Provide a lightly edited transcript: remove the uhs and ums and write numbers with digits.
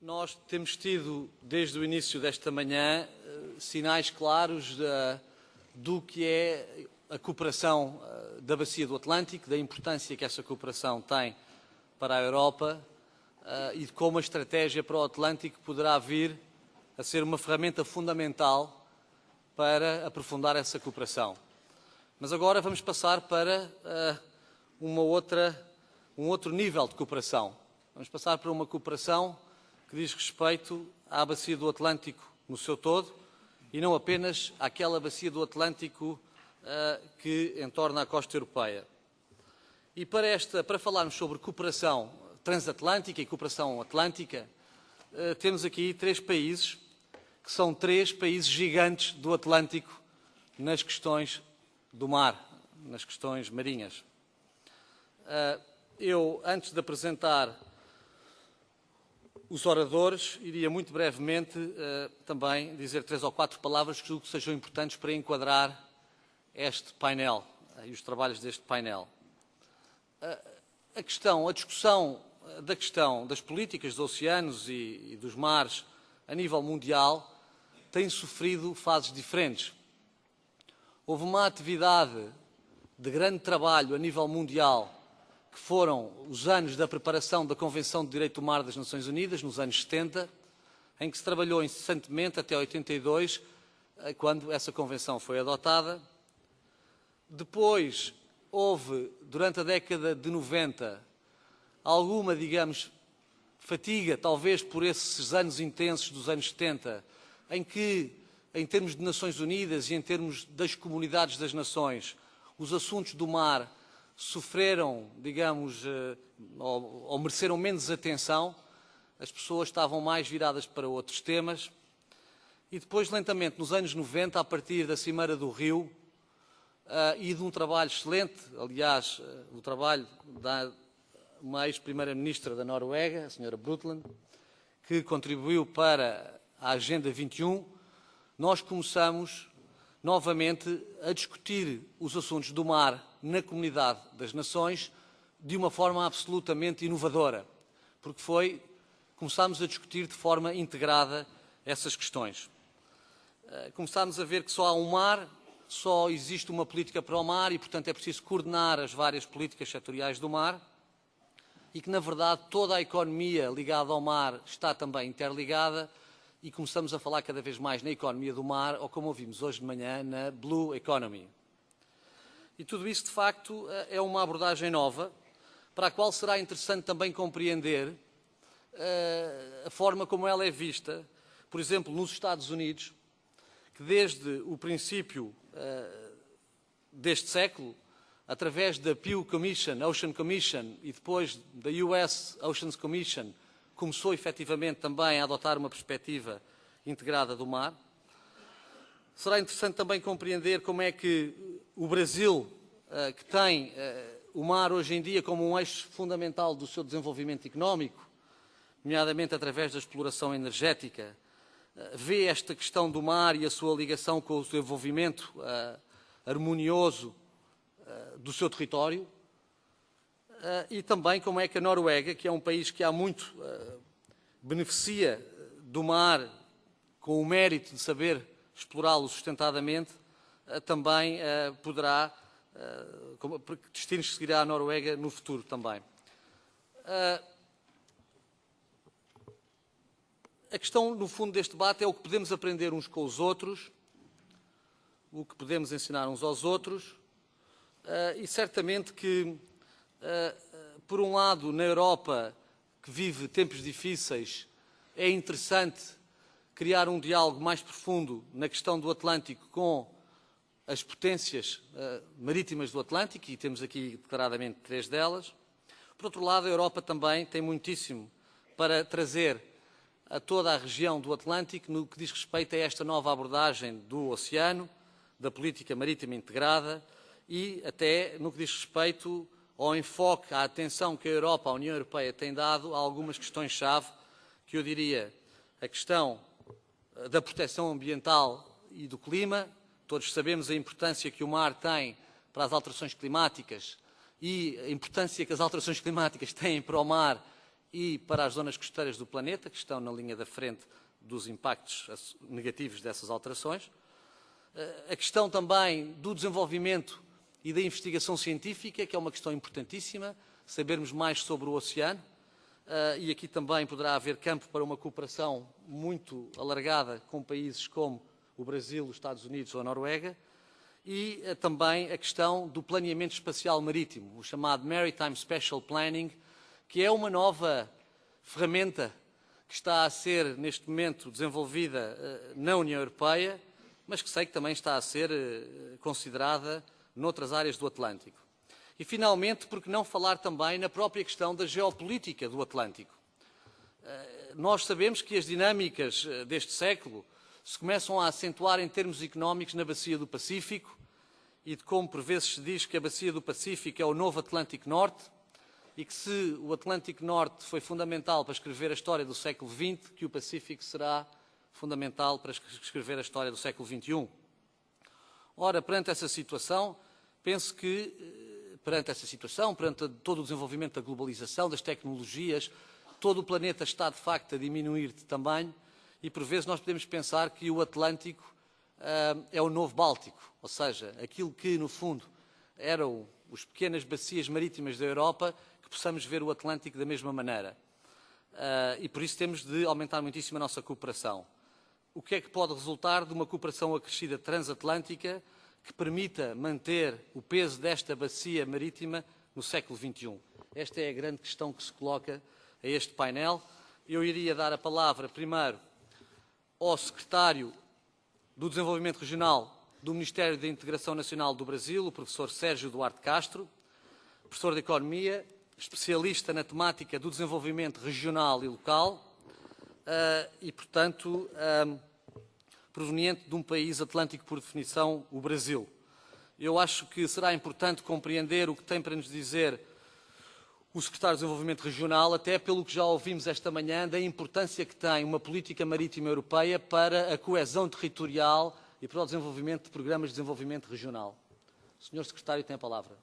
Nós temos tido, desde o início desta manhã, sinais claros do que é a cooperação da Bacia do Atlântico, da importância que essa cooperação tem para a Europa e de como a estratégia para o Atlântico poderá vir a ser uma ferramenta fundamental para aprofundar essa cooperação. Mas agora vamos passar para um outro nível de cooperação. Vamos passar para uma cooperação que diz respeito à Bacia do Atlântico no seu todo e não apenas àquela Bacia do Atlântico que entorna a costa europeia. E para falarmos sobre cooperação transatlântica e cooperação atlântica, temos aqui três países, que são três países gigantes do Atlântico nas questões do mar, nas questões marinhas. Eu, antes de apresentar os oradores, iria muito brevemente também dizer 3 ou 4 palavras que julgo que sejam importantes para enquadrar este painel e os trabalhos deste painel. A discussão das políticas dos oceanos e dos mares a nível mundial tem sofrido fases diferentes. Houve uma atividade de grande trabalho a nível mundial que foram os anos da preparação da Convenção de Direito do Mar das Nações Unidas, nos anos 70, em que se trabalhou incessantemente até 82, quando essa Convenção foi adotada. Depois houve, durante a década de 90, alguma, digamos, fatiga, talvez por esses anos intensos dos anos 70, em que, em termos de Nações Unidas e em termos das comunidades das nações, os assuntos do mar sofreram, digamos, ou mereceram menos atenção, as pessoas estavam mais viradas para outros temas. E depois, lentamente, nos anos 90, a partir da Cimeira do Rio, e de um trabalho excelente, aliás, o trabalho da uma ex-primeira-ministra da Noruega, a senhora Brundtland, que contribuiu para a Agenda 21, nós começamos novamente a discutir os assuntos do mar na comunidade das nações de uma forma absolutamente inovadora, porque começámos a discutir de forma integrada essas questões. Começámos a ver que só há um mar, só existe uma política para o mar e, portanto, é preciso coordenar as várias políticas setoriais do mar e que, na verdade, toda a economia ligada ao mar está também interligada e começamos a falar cada vez mais na economia do mar ou, como ouvimos hoje de manhã, na Blue Economy. E tudo isso, de facto, é uma abordagem nova para a qual será interessante também compreender a forma como ela é vista, por exemplo, nos Estados Unidos, que desde o princípio deste século, através da Pew Commission, Ocean Commission e depois da US Oceans Commission, começou efetivamente também a adotar uma perspectiva integrada do mar. Será interessante também compreender como é que o Brasil, que tem o mar hoje em dia como um eixo fundamental do seu desenvolvimento económico, nomeadamente através da exploração energética, vê esta questão do mar e a sua ligação com o desenvolvimento harmonioso do seu território, e também como é que a Noruega, que é um país que há muito beneficia do mar com o mérito de saber explorá-lo sustentadamente, também poderá, que destinos seguirá a Noruega no futuro também. A questão, no fundo, deste debate é o que podemos aprender uns com os outros, o que podemos ensinar uns aos outros, e certamente que, por um lado, na Europa, que vive tempos difíceis, é interessante criar um diálogo mais profundo na questão do Atlântico com as potências marítimas do Atlântico, e temos aqui declaradamente 3 delas. Por outro lado, a Europa também tem muitíssimo para trazer a toda a região do Atlântico no que diz respeito a esta nova abordagem do oceano, da política marítima integrada e até no que diz respeito ao enfoque, à atenção que a Europa, a União Europeia, tem dado a algumas questões-chave, que eu diria a questão da proteção ambiental e do clima. Todos sabemos a importância que o mar tem para as alterações climáticas e a importância que as alterações climáticas têm para o mar e para as zonas costeiras do planeta, que estão na linha da frente dos impactos negativos dessas alterações. A questão também do desenvolvimento e da investigação científica, que é uma questão importantíssima, sabermos mais sobre o oceano, e aqui também poderá haver campo para uma cooperação muito alargada com países como o Brasil, os Estados Unidos ou a Noruega, e também a questão do planeamento espacial marítimo, o chamado Maritime Spatial Planning, que é uma nova ferramenta que está a ser, neste momento, desenvolvida na União Europeia, mas que sei que também está a ser considerada noutras áreas do Atlântico. E, finalmente, por que não falar também na própria questão da geopolítica do Atlântico? Nós sabemos que as dinâmicas deste século se começam a acentuar em termos económicos na Bacia do Pacífico e de como, por vezes, se diz que a Bacia do Pacífico é o novo Atlântico Norte e que, se o Atlântico Norte foi fundamental para escrever a história do século XX, que o Pacífico será fundamental para escrever a história do século XXI. Ora, perante essa situação, penso que, perante todo o desenvolvimento da globalização, das tecnologias, todo o planeta está, de facto, a diminuir de tamanho e, por vezes, nós podemos pensar que o Atlântico é o novo Báltico, ou seja, aquilo que, no fundo, eram as pequenas bacias marítimas da Europa, que possamos ver o Atlântico da mesma maneira. E, por isso, temos de aumentar muitíssimo a nossa cooperação. O que é que pode resultar de uma cooperação acrescida transatlântica que permita manter o peso desta bacia marítima no século XXI? Esta é a grande questão que se coloca a este painel. Eu iria dar a palavra primeiro ao Secretário do Desenvolvimento Regional do Ministério da Integração Nacional do Brasil, o professor Sérgio Duarte Castro, professor de Economia, especialista na temática do desenvolvimento regional e local e, portanto, proveniente de um país atlântico por definição, o Brasil. Eu acho que será importante compreender o que tem para nos dizer o Secretário de Desenvolvimento Regional, até pelo que já ouvimos esta manhã, da importância que tem uma política marítima europeia para a coesão territorial e para o desenvolvimento de programas de desenvolvimento regional. O Sr. Secretário tem a palavra.